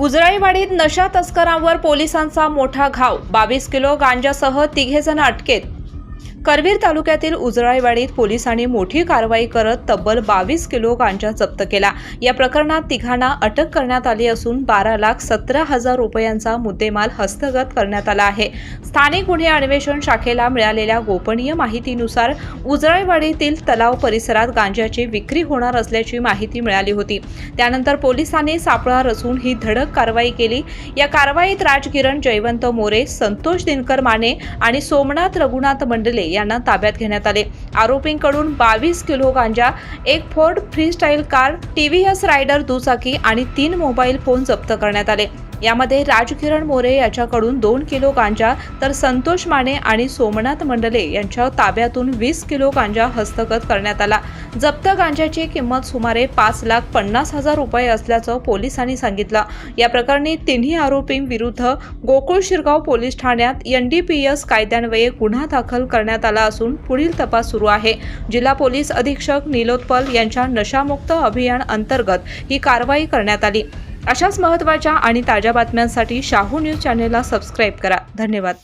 उजळाईवाडीत नशा तस्करांवर पोलिसांचा मोठा घाव. 22 किलो गांजासह तिघेजण अटकेत. करवीर तालुक्यातील उजळाईवाडीत पोलिसांनी मोठी कारवाई करत तब्बल 22 किलो गांजा जप्त केला. या प्रकरणात तिघांना अटक करण्यात आली असून 12,17,000 रुपयांचा मुद्देमाल हस्तगत करण्यात आला आहे. स्थानिक गुन्हे अन्वेषण शाखेला मिळालेल्या गोपनीय माहितीनुसार उजळाईवाडीतील तलाव परिसरात गांजाची विक्री होणार असल्याची माहिती मिळाली होती. त्यानंतर पोलिसांनी सापळा रचून ही धडक कारवाई केली. या कारवाईत राजकिरण जयवंत मोरे, संतोष दिनकर माने आणि सोमनाथ रघुनाथ मंडले यांना ताब्यात घेण्यात आले. आरोपींकडून 22 किलो गांजा, एक Ford Freestyle car, TVS Raider दुचाकी आणि 3 मोबाईल फोन जप्त करण्यात आले. यामध्ये राजकिरण मोरे याच्याकडून 2 किलो गांजा तर संतोष माने आणि सोमनाथ मंडले यांच्या ताब्यातून 20 किलो गांजा हस्तगत करण्यात आला. जप्त गांजाची किंमत सुमारे 5,50,000 रुपये असल्याचं पोलिसांनी सांगितलं. या प्रकरणी तिन्ही आरोपींविरुद्ध गोकुळ शिरगाव पोलीस ठाण्यात NDPS कायद्यान्वये गुन्हा दाखल करण्यात आला असून पुढील तपास सुरू आहे. जिल्हा पोलीस अधीक्षक नीलोत्पल यांच्या नशामुक्त अभियान अंतर्गत ही कारवाई करण्यात आली. अशाच महत्त्वाच्या आणि ताज्या बातम्यांसाठी शाहू न्यूज चॅनेलला सबस्क्राईब करा. धन्यवाद.